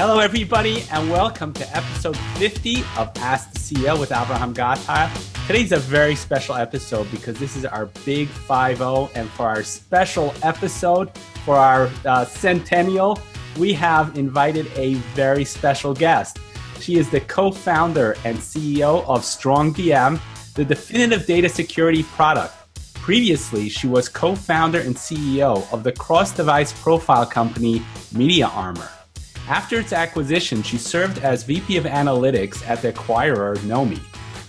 Hello, everybody, and welcome to episode 50 of Ask the CEO with Avrohom. Today's a very special episode because this is our big 5-0, and for our special episode, for our centennial, we have invited a very special guest. She is the co-founder and CEO of strongDM, the definitive data security product. Previously, she was co-founder and CEO of the cross-device profile company MediaArmor. After its acquisition, she served as VP of Analytics at the acquirer Nomi.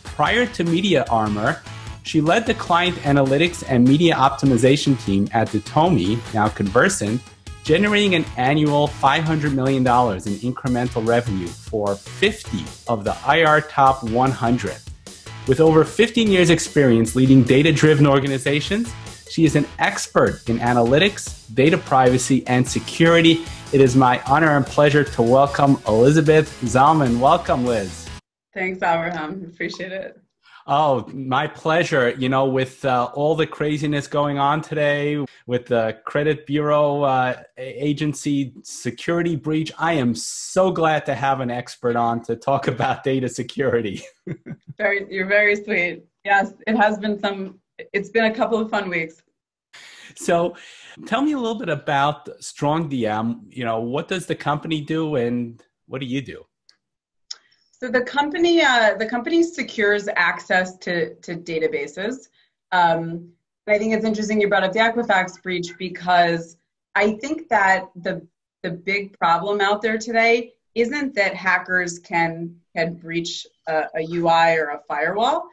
Prior to MediaArmor, she led the client analytics and media optimization team at Dotomi, now Conversant, generating an annual $500 million in incremental revenue for 50 of the IR Top 100. With over 15 years experience leading data-driven organizations, she is an expert in analytics, data privacy, and security. It is my honor and pleasure to welcome Elizabeth Zalman. Welcome, Liz. Thanks, Avrohom. Appreciate it. Oh, my pleasure. You know, with all the craziness going on today, with the credit bureau agency security breach, I am so glad to have an expert on to talk about data security. You're very sweet. Yes, it's been a couple of fun weeks. So tell me a little bit about strongDM. You know, what does the company do and what do you do? So the company secures access to databases. I think it's interesting you brought up the Equifax breach because I think that the big problem out there today isn't that hackers can breach a UI or a firewall.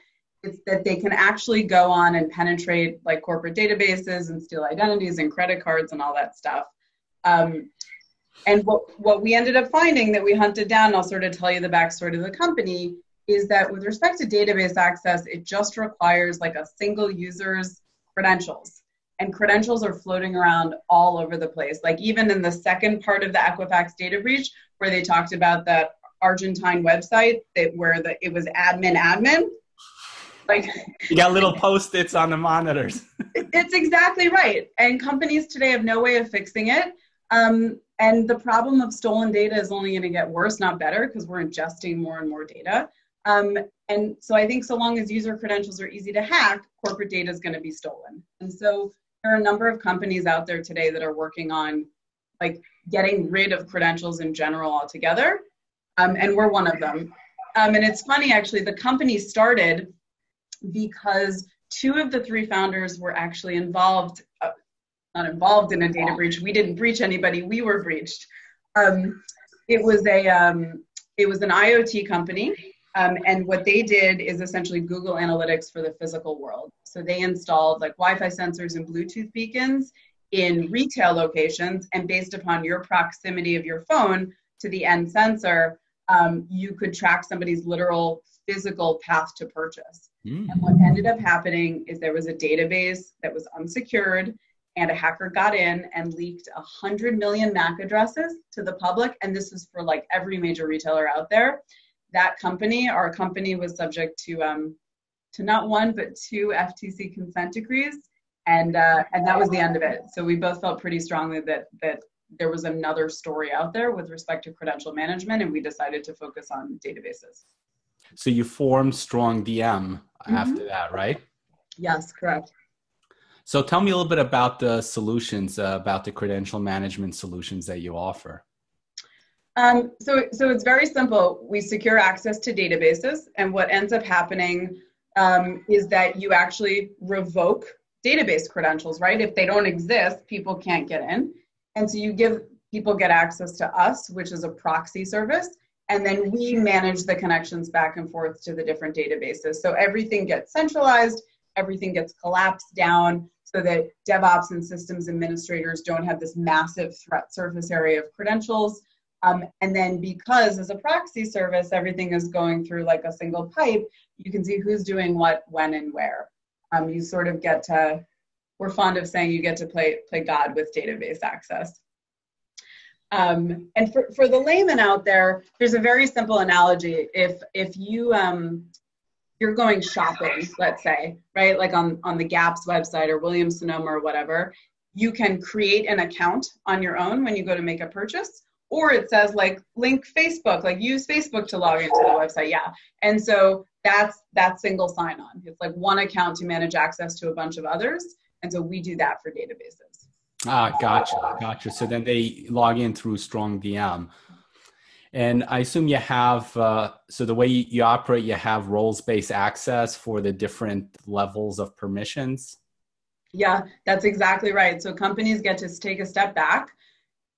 It's that they can actually go on and penetrate like corporate databases and steal identities and credit cards and all that stuff. And what we ended up finding that we hunted down, and I'll sort of tell you the backstory of the company, is that with respect to database access, it just requires like a single user's credentials. And credentials are floating around all over the place. Like even in the second part of the Equifax data breach, where they talked about that Argentine website where it was admin. Like, you got little Post-its on the monitors. It's exactly right. And companies today have no way of fixing it. And the problem of stolen data is only going to get worse, not better, because we're ingesting more and more data. And so I think so long as user credentials are easy to hack, corporate data is going to be stolen. And so there are a number of companies out there today that are working on like getting rid of credentials in general altogether. And we're one of them. And it's funny, actually, the company started because 2 of the 3 founders were actually not involved in a data breach. We didn't breach anybody. We were breached. It was an IoT company. And what they did is essentially Google Analytics for the physical world. So they installed like Wi-Fi sensors and Bluetooth beacons in retail locations. And based upon your proximity of your phone to the end sensor, you could track somebody's literal physical path to purchase. And what ended up happening is there was a database that was unsecured and a hacker got in and leaked 100 million MAC addresses to the public. And this is for like every major retailer out there. Our company was subject to not 1, but 2 FTC consent decrees. And that was the end of it. So we both felt pretty strongly that there was another story out there with respect to credential management, and we decided to focus on databases. So you formed strongDM after that, right? Yes, correct. So tell me a little bit about the solutions, about the credential management solutions that you offer. So it's very simple. We secure access to databases, and what ends up happening is that you actually revoke database credentials, right? If they don't exist, people can't get in. And so people get access to us, which is a proxy service, and then we manage the connections back and forth to the different databases. So everything gets centralized, everything gets collapsed down so that DevOps and systems administrators don't have this massive threat surface area of credentials. And then because as a proxy service, everything is going through like a single pipe, you can see who's doing what, when, and where. You sort of get to, we're fond of saying you get to play God with database access. And for the layman out there, there's a very simple analogy. If you're going shopping, let's say, right? Like on the Gap's website or Williams Sonoma or whatever, you can create an account on your own when you go to make a purchase, Or it says like link Facebook, like use Facebook to log into the website. Yeah. And so that's single sign-on. It's like one account to manage access to a bunch of others. And so we do that for databases. Gotcha. So then they log in through strongDM. And I assume you have, so the way you operate, you have roles-based access for the different levels of permissions? Yeah, that's exactly right. So companies get to take a step back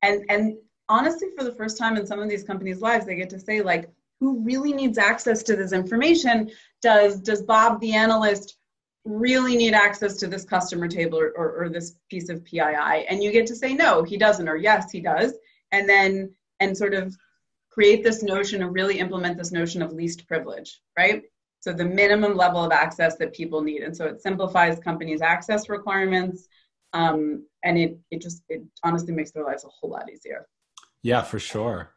and honestly, for the first time in some of these companies' lives, they get to say like, who really needs access to this information? Does Bob the analyst really need access to this customer table or this piece of PII? And you get to say, no, he doesn't, or yes, he does. And sort of create this notion of really implement this notion of least privilege, right? So the minimum level of access that people need. And so it simplifies companies' access requirements. And it honestly makes their lives a whole lot easier. Yeah, for sure.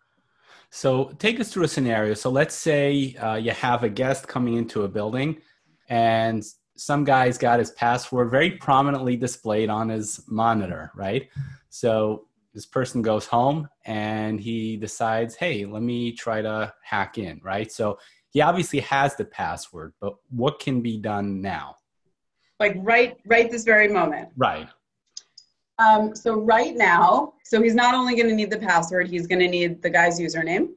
So take us through a scenario. So let's say you have a guest coming into a building and some guy's got his password very prominently displayed on his monitor, right? So this person goes home and he decides, hey, let me try to hack in, right? So he obviously has the password, but what can be done now? Like right this very moment. Right. So right now, so he's not only going to need the password, he's going to need the guy's username.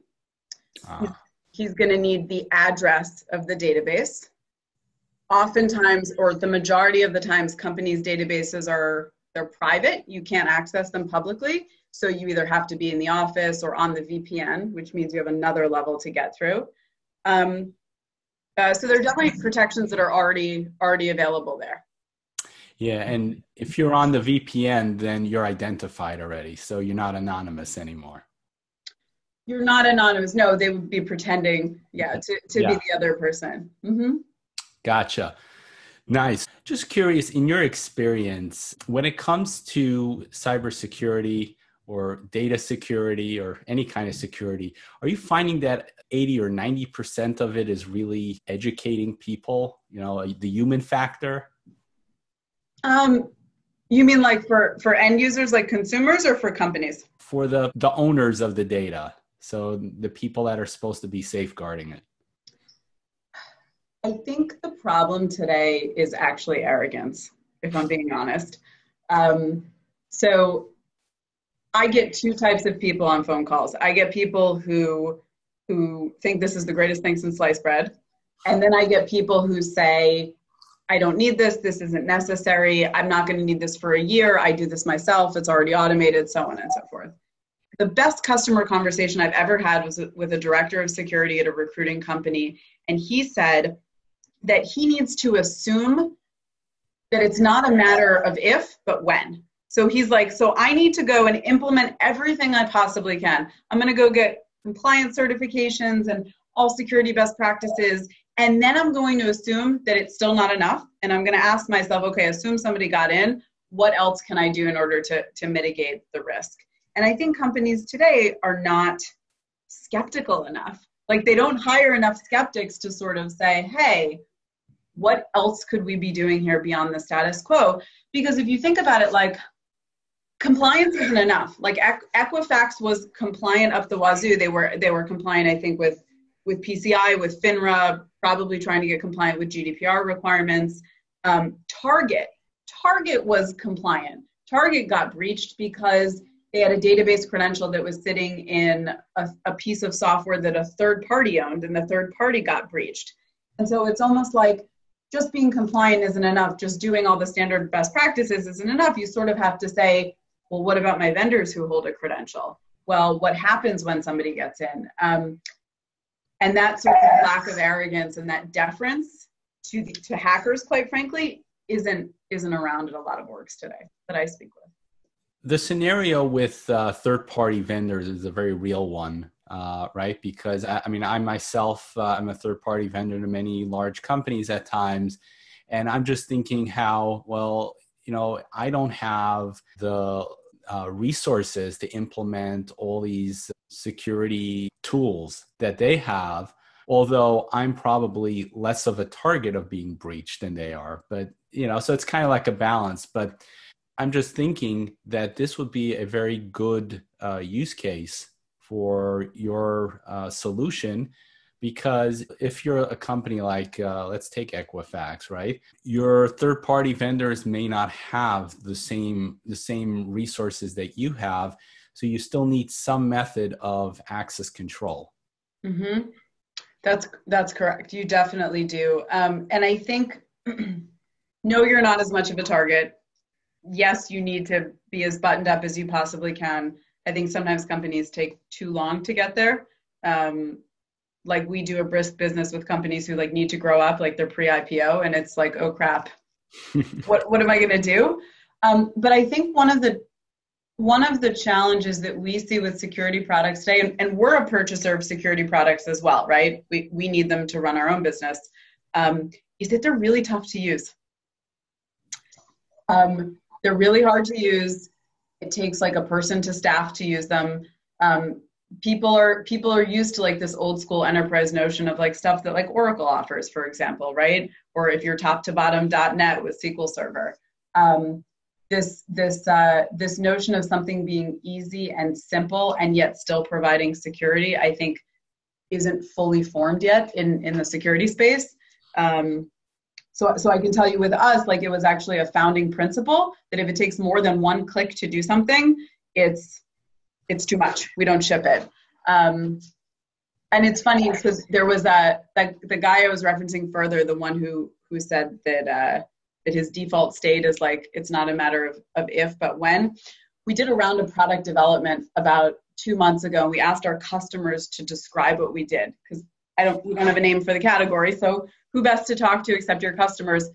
He's going to need the address of the database. Oftentimes, or the majority of the times, companies' databases they're private. You can't access them publicly. So you either have to be in the office or on the VPN, which means you have another level to get through. So there are definitely protections that are already available there. Yeah, and if you're on the VPN, then you're identified already. So you're not anonymous anymore. You're not anonymous. No, they would be pretending, be the other person. Mm-hmm. Gotcha. Nice. Just curious, in your experience, when it comes to cybersecurity or data security or any kind of security, are you finding that 80 or 90% of it is really educating people, the human factor? You mean like for end users, like consumers, or for companies? For the owners of the data. So the people that are supposed to be safeguarding it. I think the problem today is actually arrogance, if I'm being honest. So I get two types of people on phone calls. I get people who think this is the greatest thing since sliced bread. And then I get people who say, I don't need this. This isn't necessary. I'm not going to need this for a year. I do this myself. It's already automated, so on and so forth. The best customer conversation I've ever had was with a director of security at a recruiting company. And he said that he needs to assume that it's not a matter of if, but when. So he's like, so I need to go and implement everything I possibly can. I'm going to go get compliance certifications and all security best practices. And then I'm going to assume that it's still not enough. And I'm going to ask myself, okay, assume somebody got in. What else can I do in order to mitigate the risk? And I think companies today are not skeptical enough. Like they don't hire enough skeptics to sort of say, hey, what else could we be doing here beyond the status quo? Because if you think about it, like compliance isn't enough. Like Equifax was compliant up the wazoo. They were compliant, I think, with PCI, with FINRA, probably trying to get compliant with GDPR requirements. Target was compliant. Target got breached because they had a database credential that was sitting in a piece of software that a third party owned, and the third party got breached. And so it's almost like just being compliant isn't enough. Just doing all the standard best practices isn't enough. You sort of have to say, well, what about my vendors who hold a credential? Well, what happens when somebody gets in? And that sort of lack of arrogance and that deference to hackers, quite frankly, isn't around in a lot of orgs today that I speak with. The scenario with third-party vendors is a very real one, right? Because I myself, I'm a third-party vendor to many large companies at times, and I'm just thinking how, well, I don't have the resources to implement all these security tools that they have, although I'm probably less of a target of being breached than they are. But, so it's kind of like a balance. But I'm just thinking that this would be a very good use case for your solution. Because if you're a company like, let's take Equifax, right? Your third-party vendors may not have the same resources that you have, so you still need some method of access control. Mm-hmm. That's correct. You definitely do. And I think, no, you're not as much of a target. Yes, you need to be as buttoned up as you possibly can. I think sometimes companies take too long to get there. Like we do a brisk business with companies who like need to grow up, like they're pre-IPO, and it's like, oh crap, what am I going to do? But I think one of the challenges that we see with security products today, and we're a purchaser of security products as well, right? We need them to run our own business, is that they're really tough to use. They're really hard to use. It takes like a person to staff to use them. People are used to like this old school enterprise notion of like stuff that like Oracle offers, for example, right? Or if you're top to bottom .NET with SQL Server. This notion of something being easy and simple and yet still providing security, I think, isn't fully formed yet in the security space. So I can tell you with us, like it was actually a founding principle that if it takes more than one click to do something, it's too much. We don't ship it. And it's funny because there was the guy I was referencing further, the one who said that his default state is like, it's not a matter of if, but when. We did a round of product development about 2 months ago, and we asked our customers to describe what we did, because we don't have a name for the category, so who best to talk to except your customers?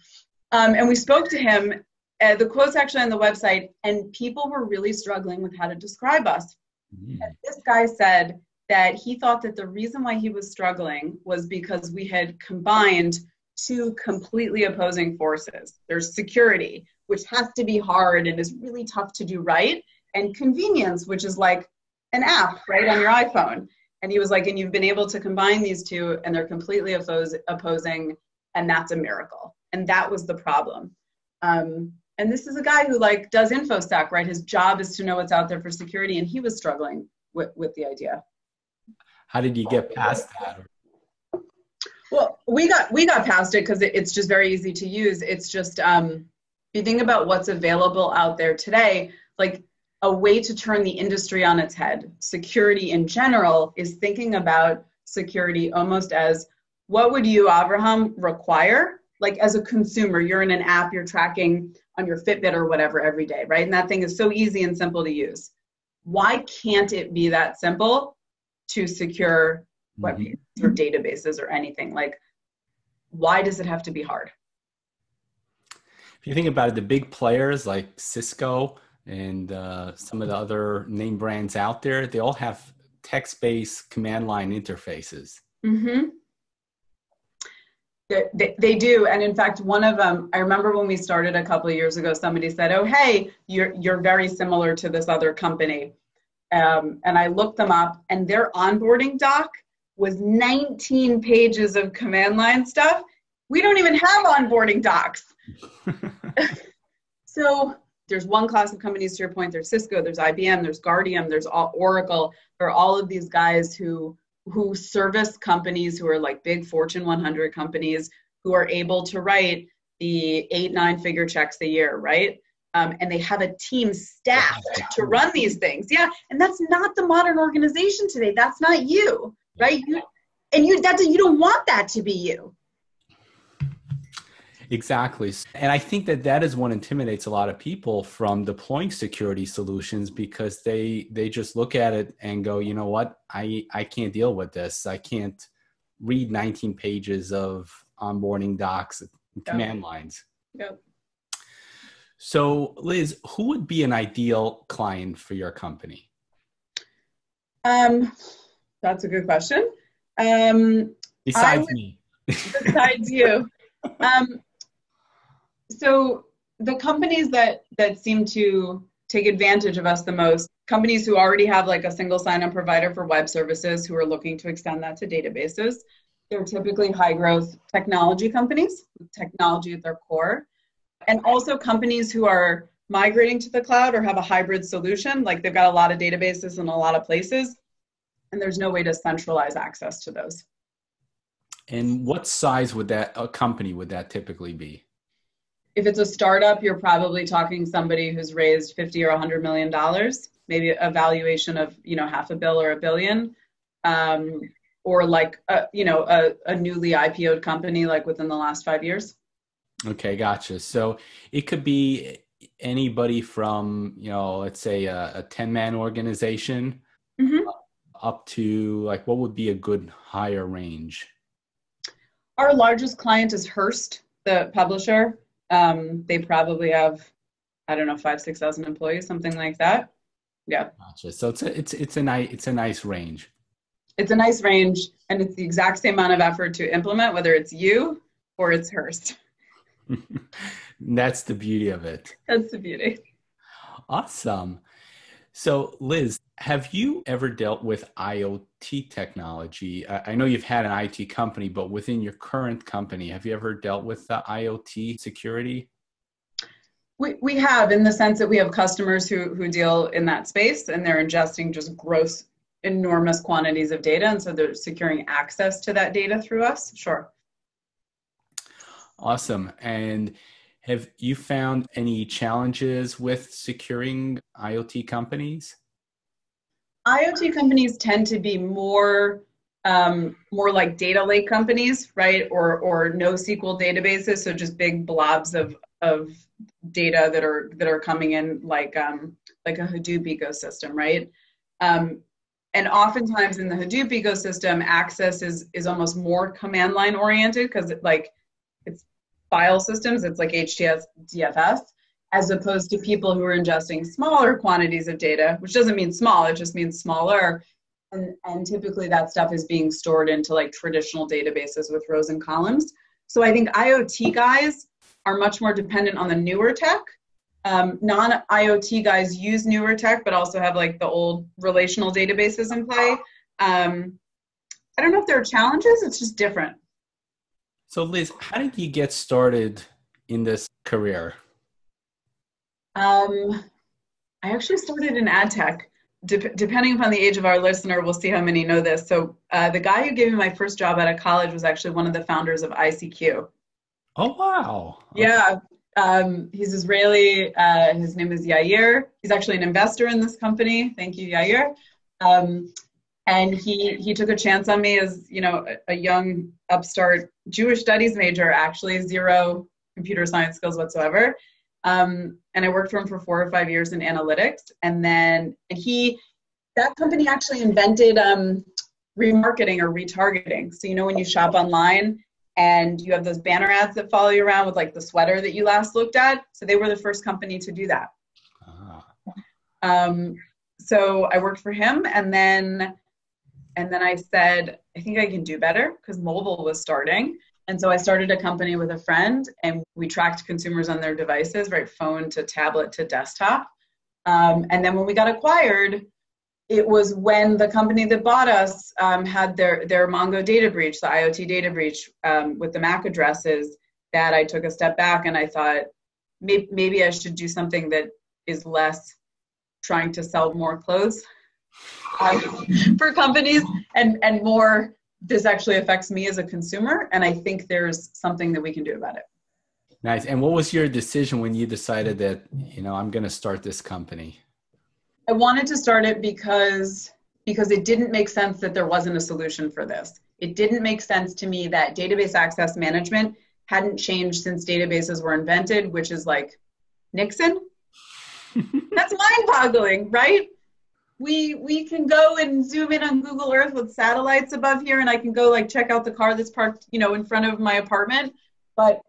And we spoke to him, the quote's actually on the website, and people were really struggling with how to describe us. Mm-hmm. And this guy said that he thought that the reason why he was struggling was because we had combined two completely opposing forces. There's security, which has to be hard and is really tough to do right, and convenience, which is like an app right on your iPhone. And he was like, and you've been able to combine these two and they're completely opposing, and that's a miracle. And that was the problem. And this is a guy who like does InfoSec, right? His job is to know what's out there for security, and he was struggling with the idea. How did you get past that? Well, we got past it because it's just very easy to use. It's just, if you think about what's available out there today, like a way to turn the industry on its head, security in general is thinking about security almost as, what would you, Avrohom, require? Like as a consumer, you're in an app, you're tracking on your Fitbit or whatever every day, right? And that thing is so easy and simple to use. Why can't it be that simple to secure web pages or databases or anything? Like, why does it have to be hard? If you think about it, the big players like Cisco and some of the other name brands out there, they all have text-based command line interfaces. Mm-hmm. They do. And in fact, one of them, I remember when we started a couple of years ago, somebody said, oh, hey, you're very similar to this other company. And I looked them up, and their onboarding doc was 19 pages of command line stuff. We don't even have onboarding docs. So there's one class of companies, to your point, there's Cisco, there's IBM, there's Guardium, there's Oracle. There are all of these guys who service companies who are like big Fortune 100 companies who are able to write the 8-9 figure checks a year, right? And they have a team staffed to run these things. Yeah, and that's not the modern organization today. That's not you, right? You don't want that to be you. Exactly. And I think that is what intimidates a lot of people from deploying security solutions, because they just look at it and go, you know what, I can't deal with this. I can't read 19 pages of onboarding docs and command lines. Yep. So Liz, who would be an ideal client for your company? That's a good question. Besides me. Besides you. So the companies that seem to take advantage of us the most, companies who already have like a single sign-on provider for web services who are looking to extend that to databases, they're typically high growth technology companies with technology at their core. And also companies who are migrating to the cloud or have a hybrid solution, like they've got a lot of databases in a lot of places, and there's no way to centralize access to those. And what size would a company would that typically be? If it's a startup, you're probably talking somebody who's raised $50 or $100 million, maybe a valuation of, $500 million or $1 billion, or like, a newly IPO'd company, like within the last 5 years. Okay, gotcha. So it could be anybody from, let's say a 10-man organization up to like, what would be a good higher range? Our largest client is Hearst, the publisher. They probably have, 5,000-6,000 employees, something like that. Yeah. Gotcha. So it's a nice range. It's a nice range, and it's the exact same amount of effort to implement, whether it's you or it's Hearst. That's the beauty of it. That's the beauty. Awesome. So Liz, have you ever dealt with IoT technology? I know you've had an IT company, but within your current company, have you ever dealt with the IoT security? We have, in the sense that we have customers who deal in that space, and they're ingesting just gross, enormous quantities of data. And so they're securing access to that data through us. Sure. Awesome. And have you found any challenges with securing IoT companies? IoT companies tend to be more like data lake companies, right? Or NoSQL databases. So just big blobs of data that are coming in like a Hadoop ecosystem, right? And oftentimes in the Hadoop ecosystem, access is almost more command line oriented, because it's file systems. It's like HTTPS, DFS, as opposed to people who are ingesting smaller quantities of data, which doesn't mean small, it just means smaller. And typically that stuff is being stored into like traditional databases with rows and columns. So I think IoT guys are much more dependent on the newer tech. Non-IoT guys use newer tech, but also have like the old relational databases in play. I don't know if there are challenges, it's just different. So Liz, how did you get started in this career? I actually started in ad tech. Depending upon the age of our listener, we'll see how many know this. So the guy who gave me my first job out of college was actually one of the founders of ICQ. Oh, wow. Yeah. He's Israeli. His name is Yair. He's actually an investor in this company. Thank you, Yair. And he took a chance on me as, a young upstart Jewish studies major, actually zero computer science skills whatsoever. And I worked for him for 4 or 5 years in analytics. And then that company actually invented remarketing or retargeting. So, when you shop online and you have those banner ads that follow you around with like the sweater that you last looked at. So they were the first company to do that. So I worked for him, and then I said, I think I can do better, because mobile was starting. And so I started a company with a friend, and we tracked consumers on their devices, right? Phone to tablet to desktop. And then when we got acquired, it was when the company that bought us had their Mongo data breach, the IoT data breach with the MAC addresses, that I took a step back and I thought, maybe I should do something that is less trying to sell more clothes for companies and more, this actually affects me as a consumer, and I think there's something that we can do about it. Nice. And what was your decision when you decided that, I'm going to start this company? I wanted to start it because it didn't make sense that there wasn't a solution for this. It didn't make sense to me that database access management hadn't changed since databases were invented, which is like Nixon. That's mind-boggling, right? We can go and zoom in on Google Earth with satellites above here, and I can go like check out the car that's parked, in front of my apartment. But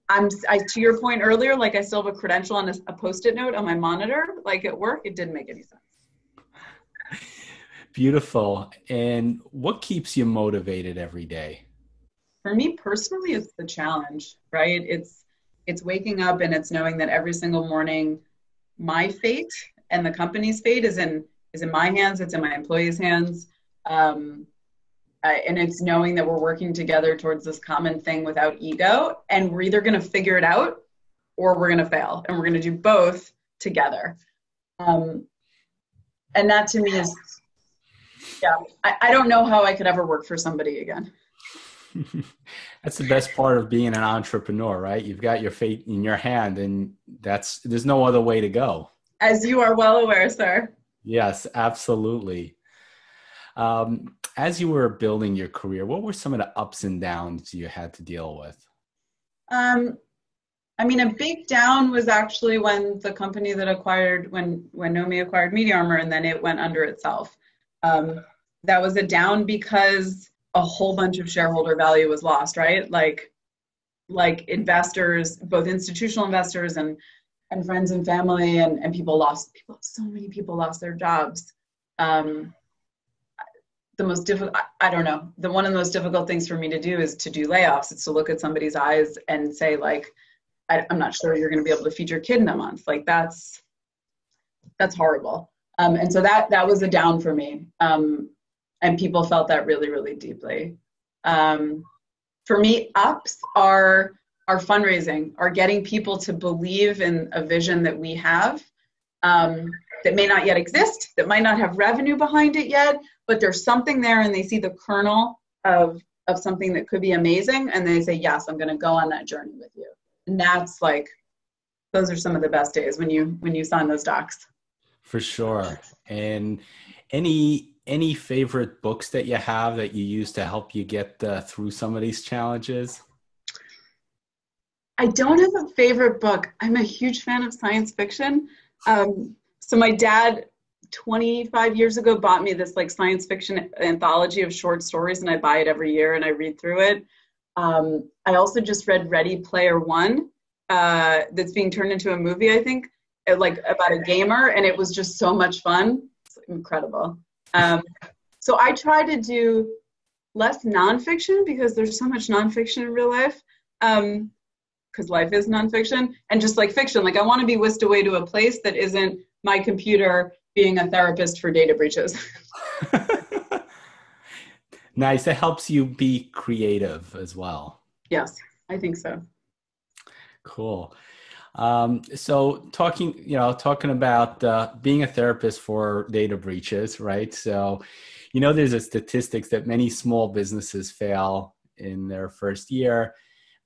to your point earlier, like I still have a credential on a Post-it note on my monitor, like at work. It didn't make any sense. Beautiful. And what keeps you motivated every day? For me personally, it's the challenge, right? It's waking up and it's knowing that every single morning, my fate and the company's fate is in my hands. It's in my employees' hands. And it's knowing that we're working together towards this common thing without ego, and we're either going to figure it out or we're going to fail, and we're going to do both together. And that to me Yeah, I don't know how I could ever work for somebody again. That's the best part of being an entrepreneur, right? You've got your fate in your hand, and there's no other way to go. As you are well aware, sir. Yes, absolutely. As you were building your career, what were some of the ups and downs you had to deal with? I mean, a big down was actually when the company that acquired, when Nomi acquired Media Armor, and then it went under itself. That was a down because a whole bunch of shareholder value was lost, right? Like investors, both institutional investors and friends and family and so many people lost their jobs. The most difficult, I don't know, one of the most difficult things for me to do is to do layoffs. It's to look at somebody's eyes and say, like, I'm not sure you're going to be able to feed your kid in a month. Like, that's horrible. And so that was a down for me. And people felt that really, really deeply. For me, ups are fundraising, are getting people to believe in a vision that we have, that may not yet exist, that might not have revenue behind it yet, but there's something there and they see the kernel of something that could be amazing. And they say, yes, I'm going to go on that journey with you. And that's like, those are some of the best days when you sign those docs. For sure. And any favorite books that you have that you use to help you get through some of these challenges? I don't have a favorite book. I'm a huge fan of science fiction. So my dad, 25 years ago, bought me this like science fiction anthology of short stories, and I buy it every year and I read through it. I also just read Ready Player One, that's being turned into a movie, I think, like about a gamer, and it was just so much fun. It's incredible. So I try to do less nonfiction because there's so much nonfiction in real life, because life is nonfiction, and just like fiction. Like I want to be whisked away to a place that isn't my computer being a therapist for data breaches. Nice. It helps you be creative as well. Yes, I think so. Cool. So talking about being a therapist for data breaches, right? So, there's a statistics that many small businesses fail in their first year.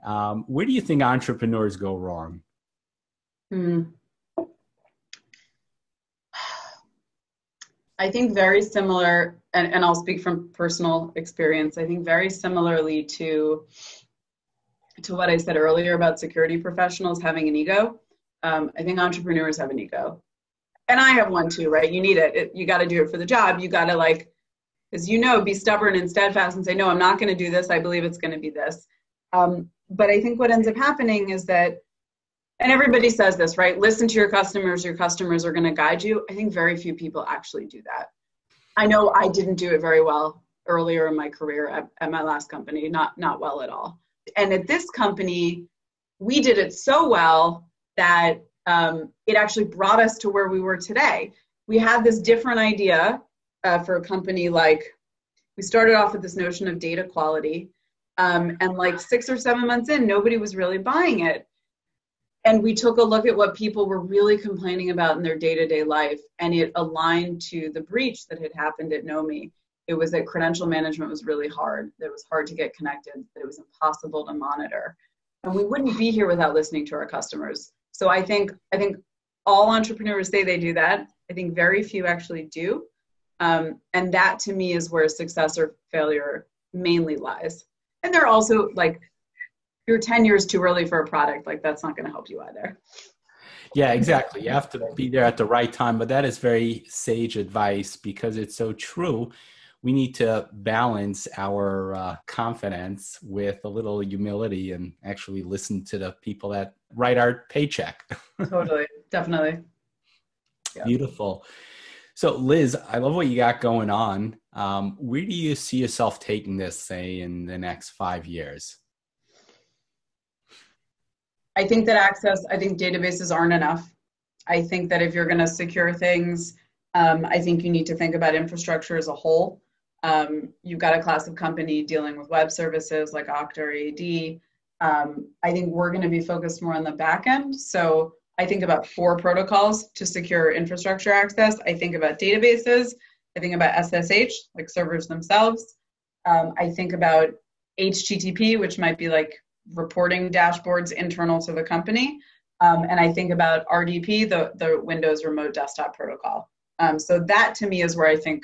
Where do you think entrepreneurs go wrong? I think very similar, and I'll speak from personal experience, I think very similarly to what I said earlier about security professionals having an ego. I think entrepreneurs have an ego. And I have one too, right? You need it. You got to do it for the job. You got to be stubborn and steadfast and say, no, I'm not going to do this. I believe it's going to be this. But I think what ends up happening is that, and everybody says this, right? Listen to your customers are going to guide you. I think very few people actually do that. I know I didn't do it very well earlier in my career at my last company, not well at all. And at this company, we did it so well that it actually brought us to where we were today. We had this different idea for a company. Like, we started off with this notion of data quality, and like 6 or 7 months in, nobody was really buying it. And we took a look at what people were really complaining about in their day-to-day life, and it aligned to the breach that had happened at Nomi. It was that credential management was really hard, that it was hard to get connected, that it was impossible to monitor. And we wouldn't be here without listening to our customers. So I think all entrepreneurs say they do that. I think very few actually do. And that to me is where success or failure mainly lies. And they're also like, you're 10 years too early for a product, like that's not going to help you either. Yeah, exactly. You have to be there at the right time, but that is very sage advice because it's so true. We need to balance our confidence with a little humility and actually listen to the people that write our paycheck. Totally. Definitely. Yeah. Beautiful. So Liz, I love what you got going on. Where do you see yourself taking this, say, in the next 5 years? I think databases aren't enough. I think that if you're going to secure things, I think you need to think about infrastructure as a whole. You've got a class of company dealing with web services like Okta or AD. I think we're going to be focused more on the back end. So I think about 4 protocols to secure infrastructure access. I think about databases. I think about SSH, like servers themselves. I think about HTTP, which might be like reporting dashboards internal to the company. And I think about RDP, the Windows Remote Desktop Protocol. So that to me is where I think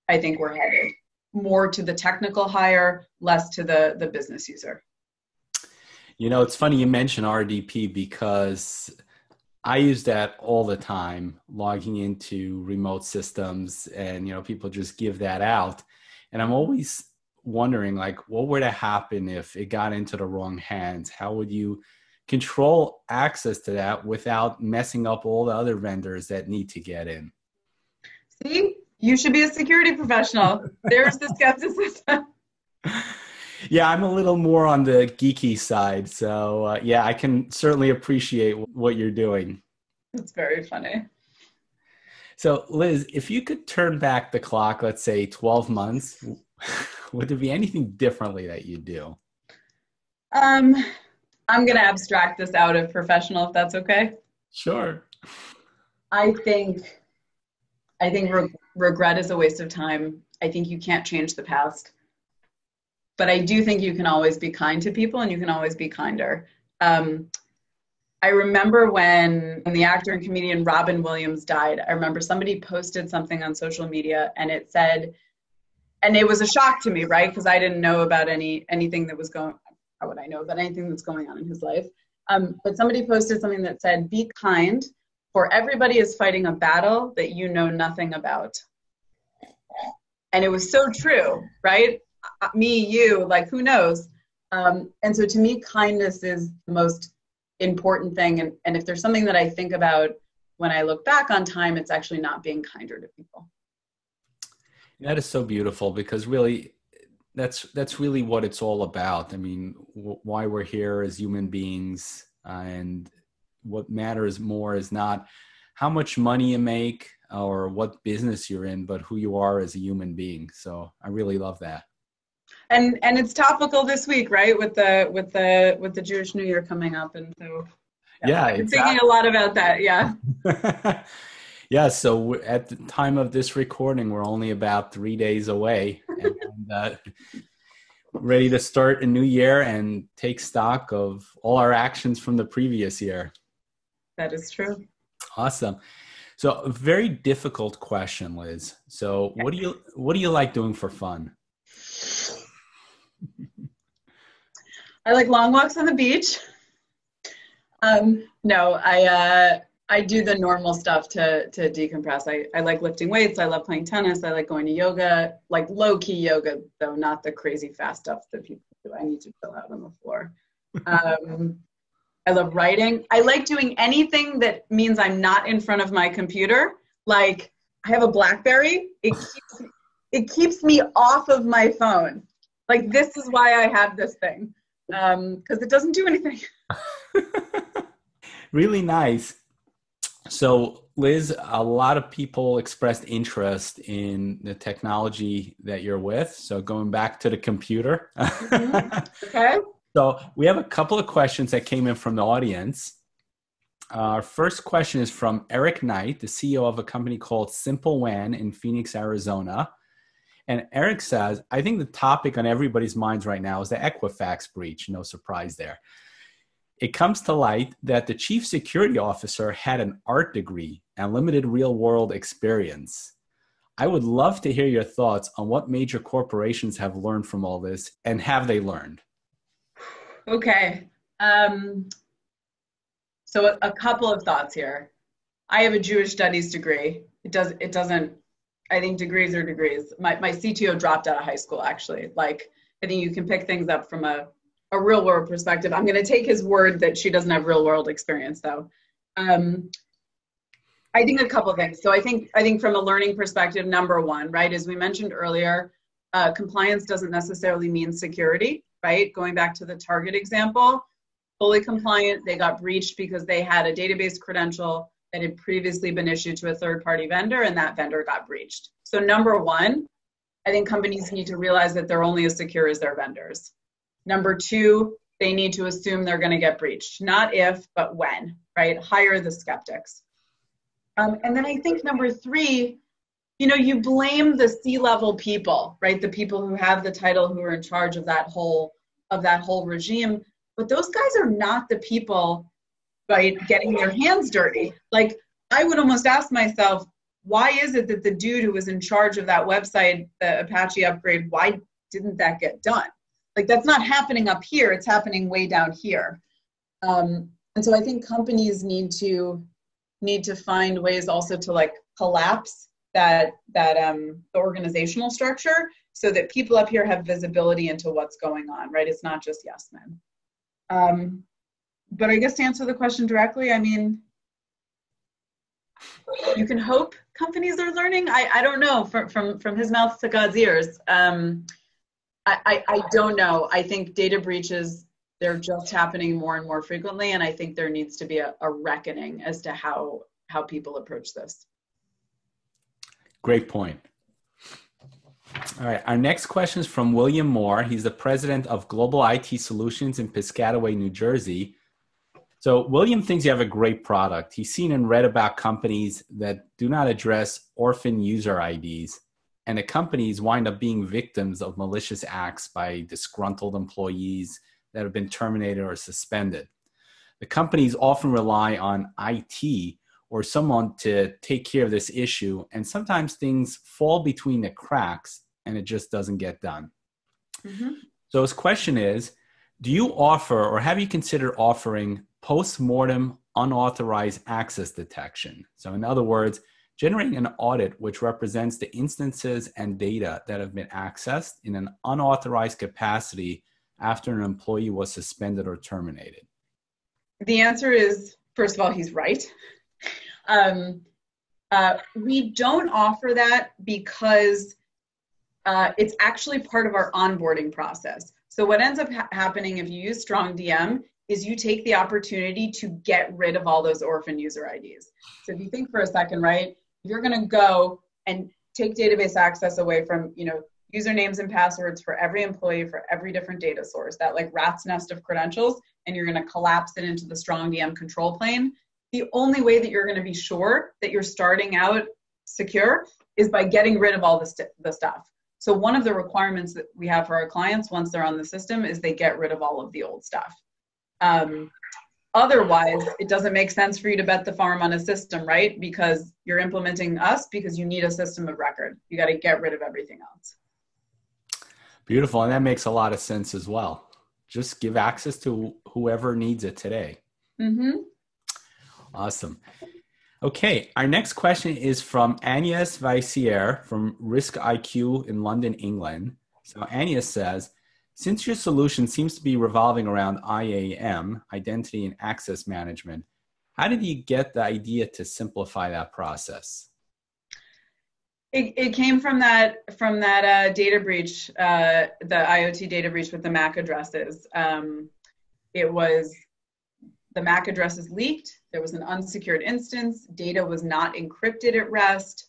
we're headed. More to the technical hire, less to the business user. It's funny you mention RDP because I use that all the time, logging into remote systems, and people just give that out. And I'm always wondering, like, what would have happened if it got into the wrong hands? How would you control access to that without messing up all the other vendors that need to get in? See, you should be a security professional. There's the skepticism. Yeah, I'm a little more on the geeky side. So yeah, I can certainly appreciate what you're doing. It's very funny. So Liz, if you could turn back the clock, let's say 12 months, would there be anything differently that you'd do? I'm going to abstract this out of professional, if that's okay. Sure. I think regret is a waste of time. I think you can't change the past. But I do think you can always be kind to people, and you can always be kinder. I remember when the actor and comedian Robin Williams died, I remember somebody posted something on social media, and it said, and it was a shock to me, right? Because I didn't know about anything that was going, how would I know about anything that's going on in his life? But somebody posted something that said, be kind, for everybody is fighting a battle that you know nothing about. And it was so true, right? Me, you, like, who knows? And so to me, kindness is the most important thing. And if there's something that I think about when I look back on time, it's actually not being kinder to people. That is so beautiful, because really, that's really what it's all about. I mean, why we're here as human beings, and what matters more is not how much money you make or what business you're in, but who you are as a human being. So I really love that. And it's topical this week, right? With the Jewish New Year coming up, and so yeah, I've been thinking a lot about that. Yeah. Yeah. So at the time of this recording, we're only about 3 days away, and ready to start a new year and take stock of all our actions from the previous year. That is true. Awesome. So a very difficult question, Liz. So what do you like doing for fun? I like long walks on the beach. No, I do the normal stuff to decompress. I like lifting weights. I love playing tennis. I like going to yoga, like low-key yoga, though, not the crazy fast stuff that people do. I need to chill out on the floor. I love writing. I like doing anything that means I'm not in front of my computer. Like, I have a BlackBerry. It keeps me off of my phone. Like, this is why I have this thing, because it doesn't do anything. Really nice. So, Liz, a lot of people expressed interest in the technology that you're with. So going back to the computer. Mm-hmm. Okay. So we have a couple of questions that came in from the audience. Our first question is from Erik Knight, the CEO of a company called SimplWan in Phoenix, Arizona. And Erik says, I think the topic on everybody's minds right now is the Equifax breach. No surprise there. It comes to light that the chief security officer had an art degree and limited real-world experience. I would love to hear your thoughts on what major corporations have learned from all this, and have they learned? Okay. So a couple of thoughts here. I have a Jewish studies degree. It doesn't, I think degrees are degrees. My CTO dropped out of high school, actually. Like, I think you can pick things up from a real world perspective. I'm going to take his word that she doesn't have real world experience, though. I think a couple of things. So I think from a learning perspective, number one, right, as we mentioned earlier, compliance doesn't necessarily mean security, right? Going back to the Target example, fully compliant, they got breached because they had a database credential that had previously been issued to a third-party vendor, and that vendor got breached. So number one, I think companies need to realize that they're only as secure as their vendors. Number two, they need to assume they're going to get breached. Not if, but when, right? Hire the skeptics. And then I think number three, you blame the C-level people, right? The people who have the title, who are in charge of that whole regime. But those guys are not the people, right, getting their hands dirty. Like, I would almost ask myself, why is it that the dude who was in charge of that website, the Apache upgrade, why didn't that get done? Like, that's not happening up here. It's happening way down here. And so I think companies need to find ways also to like collapse that the organizational structure so that people up here have visibility into what's going on, right? It's not just yes men. But I guess to answer the question directly, I mean, you can hope companies are learning. I don't know, from his mouth to God's ears. I don't know. I think data breaches, they're just happening more and more frequently, and I think there needs to be a reckoning as to how people approach this. Great point. All right, our next question is from William Moore. He's the president of Global IT Solutions in Piscataway, New Jersey. So William thinks you have a great product. He's seen and read about companies that do not address orphan user IDs, and the companies wind up being victims of malicious acts by disgruntled employees that have been terminated or suspended. The companies often rely on IT or someone to take care of this issue, and sometimes things fall between the cracks and it just doesn't get done. Mm-hmm. So his question is, do you offer or have you considered offering postmortem unauthorized access detection? So in other words, generating an audit which represents the instances and data that have been accessed in an unauthorized capacity after an employee was suspended or terminated. The answer is, first of all, he's right. We don't offer that because it's actually part of our onboarding process. So what ends up happening if you use strongDM is you take the opportunity to get rid of all those orphan user IDs. So if you think for a second, right, you're going to go and take database access away from, usernames and passwords for every employee, for every different data source, that like rat's nest of credentials, and you're going to collapse it into the strongDM control plane. The only way that you're going to be sure that you're starting out secure is by getting rid of all the stuff. So one of the requirements that we have for our clients once they're on the system is they get rid of all of the old stuff. Otherwise, it doesn't make sense for you to bet the farm on a system, right? Because you're implementing us because you need a system of record. You got to get rid of everything else. Beautiful. And that makes a lot of sense as well. Just give access to whoever needs it today. Mm-hmm. Awesome. Okay. Our next question is from Agnes Vaisier from Risk IQ in London, England. So Agnes says, since your solution seems to be revolving around IAM, Identity and Access Management, how did you get the idea to simplify that process? It came from that data breach, the IoT data breach with the MAC addresses. It was the MAC addresses leaked. There was an unsecured instance. Data was not encrypted at rest.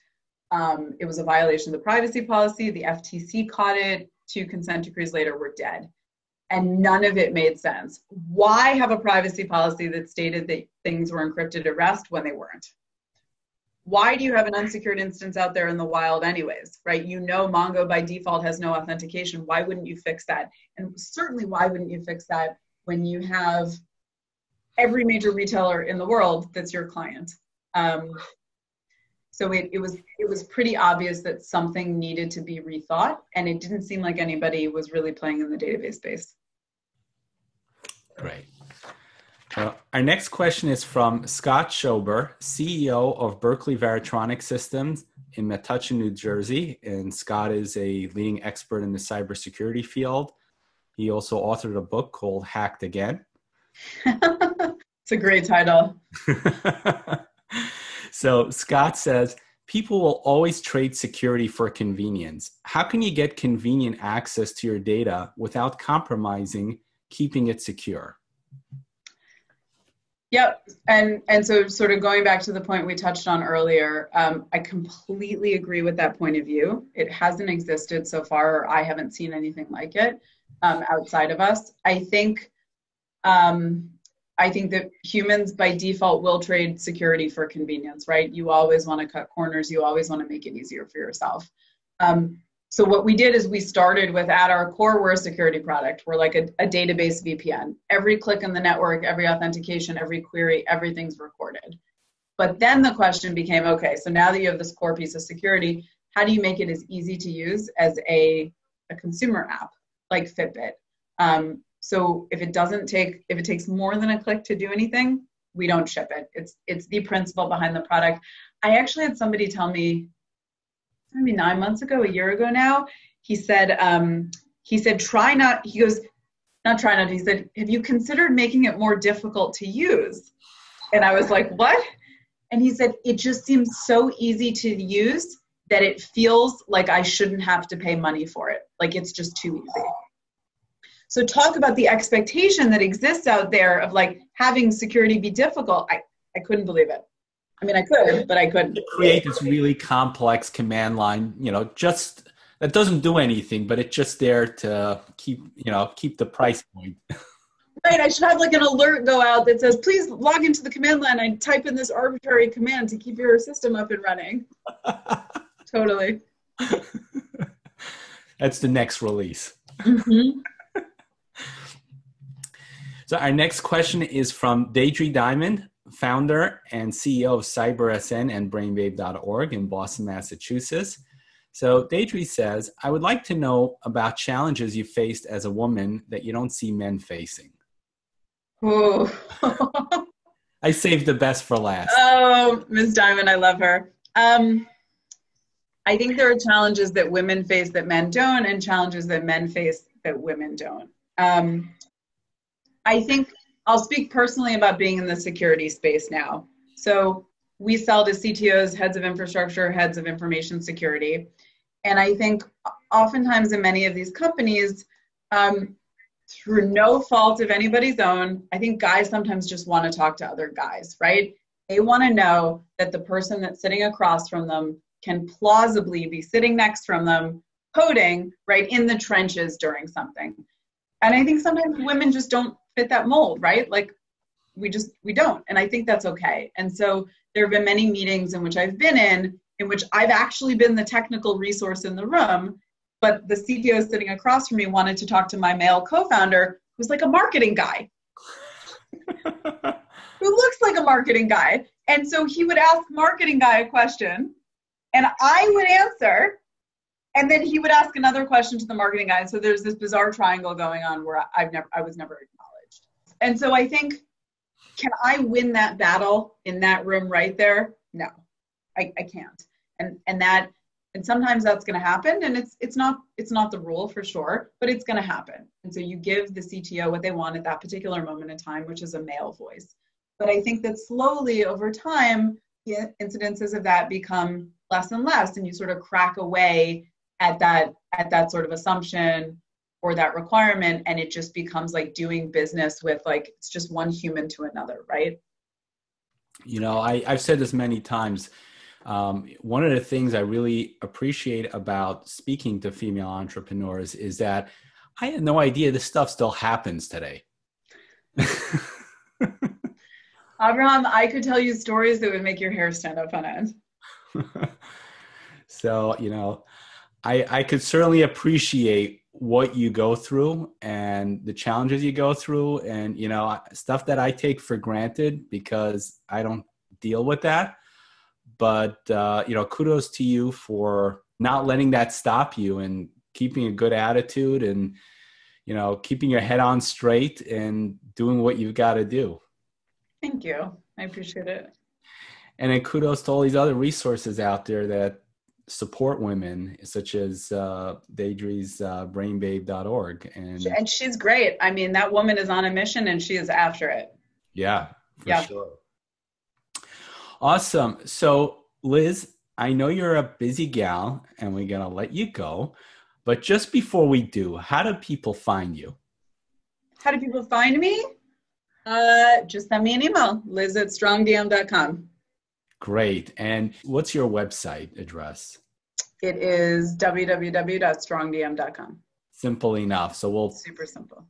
It was a violation of the privacy policy. The FTC caught it. 2 consent decrees later, we're dead. And none of it made sense. Why have a privacy policy that stated that things were encrypted at rest when they weren't? Why do you have an unsecured instance out there in the wild anyways, right? Mongo by default has no authentication. Why wouldn't you fix that? And certainly why wouldn't you fix that when you have every major retailer in the world that's your client? So it was pretty obvious that something needed to be rethought, and it didn't seem like anybody was really playing in the database space. Great. Our next question is from Scott Schober, CEO of Berkeley Varitronic Systems in Metuchen, New Jersey. And Scott is a leading expert in the cybersecurity field. He also authored a book called Hacked Again. It's a great title. So Scott says, people will always trade security for convenience. How can you get convenient access to your data without compromising keeping it secure? Yep. And so sort of going back to the point we touched on earlier, I completely agree with that point of view. It hasn't existed so far, or I haven't seen anything like it outside of us. I think I think that humans by default will trade security for convenience, right? You always want to cut corners. You always want to make it easier for yourself. So what we did is we started with, at our core, we're a security product. We're like a database VPN. Every click in the network, every authentication, every query, everything's recorded. But then the question became, okay, so now that you have this core piece of security, how do you make it as easy to use as a consumer app like Fitbit? So if it takes more than a click to do anything, we don't ship it. It's the principle behind the product. I actually had somebody tell me, maybe 9 months ago, a year ago now, he said, try not, he goes, not try not, he said, have you considered making it more difficult to use? And I was like, what? And he said, it just seems so easy to use that it feels like I shouldn't have to pay money for it. Like it's just too easy. So talk about the expectation that exists out there of like having security be difficult. I couldn't believe it. I mean, I could, but I couldn't. Create this really complex command line, just that doesn't do anything, but it's just there to keep the price point. Right. I should have like an alert go out that says, please log into the command line and type in this arbitrary command to keep your system up and running. Totally. That's the next release. Mm-hmm. So our next question is from Deidre Diamond, founder and CEO of CyberSN and BrainBabe.org in Boston, Massachusetts. So Deidre says, I would like to know about challenges you faced as a woman that you don't see men facing. Oh. I saved the best for last. Oh, Ms. Diamond, I love her. I think there are challenges that women face that men don't, and challenges that men face that women don't. I think I'll speak personally about being in the security space now. So we sell to CTOs, heads of infrastructure, heads of information security. And I think oftentimes in many of these companies, through no fault of anybody's own, I think guys sometimes just want to talk to other guys, right? They want to know that the person that's sitting across from them can plausibly be sitting next from them, coding, right, in the trenches during something. And I think sometimes women just don't fit that mold, right? Like we don't. And I think that's okay. And so there have been many meetings in which I've been in which I've actually been the technical resource in the room, but the CTO sitting across from me wanted to talk to my male co-founder who's like a marketing guy, who looks like a marketing guy. And so he would ask marketing guy a question and I would answer. And then he would ask another question to the marketing guy. So there's this bizarre triangle going on where I was never acknowledged. And so I think, can I win that battle in that room right there? No, I can't. And sometimes that's going to happen. And it's not the rule for sure, but it's going to happen. And so you give the CTO what they want at that particular moment in time, which is a male voice. But I think that slowly over time, the incidences of that become less and less, and you sort of crack away at that sort of assumption or that requirement, and it just becomes like doing business with like, it's just one human to another, right? I've said this many times. One of the things I really appreciate about speaking to female entrepreneurs is that I had no idea this stuff still happens today. Avrohom, I could tell you stories that would make your hair stand up on end. So, I could certainly appreciate what you go through and the challenges you go through and, stuff that I take for granted because I don't deal with that. But, kudos to you for not letting that stop you and keeping a good attitude and, keeping your head on straight and doing what you've got to do. Thank you. I appreciate it. And then kudos to all these other resources out there that support women, such as Deidre's BrainBabe.org. And she's great. I mean, that woman is on a mission and she is after it. Yeah, for sure. Awesome. So Liz, I know you're a busy gal and we're going to let you go, but just before we do, how do people find you? How do people find me? Just send me an email, liz@strongdm.com. Great. And what's your website address? It is www.strongdm.com. Simple enough. So super simple.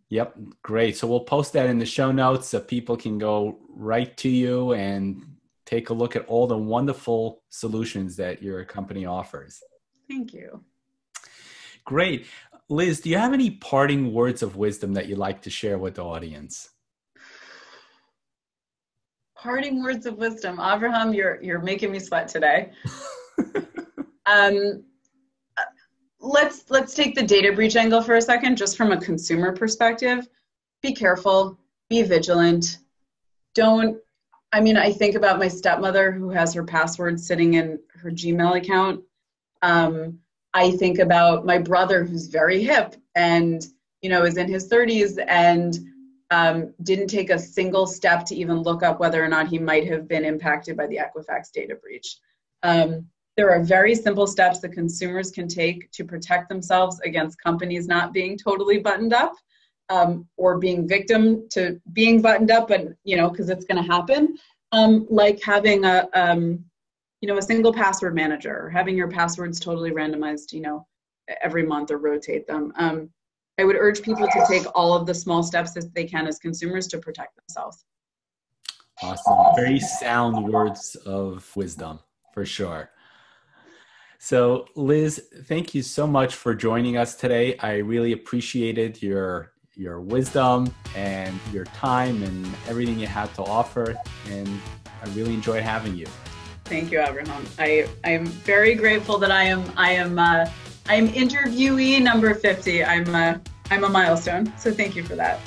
Yep, great. So we'll post that in the show notes so people can go right to you and take a look at all the wonderful solutions that your company offers. Thank you. Great. Liz, do you have any parting words of wisdom that you'd like to share with the audience? Parting words of wisdom. Avrohom, you're making me sweat today. Let's take the data breach angle for a second, just from a consumer perspective. Be careful, be vigilant. I think about my stepmother who has her password sitting in her Gmail account. I think about my brother who's very hip and, is in his 30s and didn't take a single step to even look up whether or not he might have been impacted by the Equifax data breach. There are very simple steps that consumers can take to protect themselves against companies not being totally buttoned up, or being victim to being buttoned up, but because it's going to happen. Like having a single password manager, or having your passwords totally randomized, every month, or rotate them. I would urge people to take all of the small steps that they can as consumers to protect themselves. Awesome. Very sound words of wisdom, for sure. So Liz, thank you so much for joining us today. I really appreciated your wisdom and your time and everything you had to offer. And I really enjoyed having you. Thank you, Avrohom. I am very grateful that I am interviewee number 50. I'm a milestone. So thank you for that.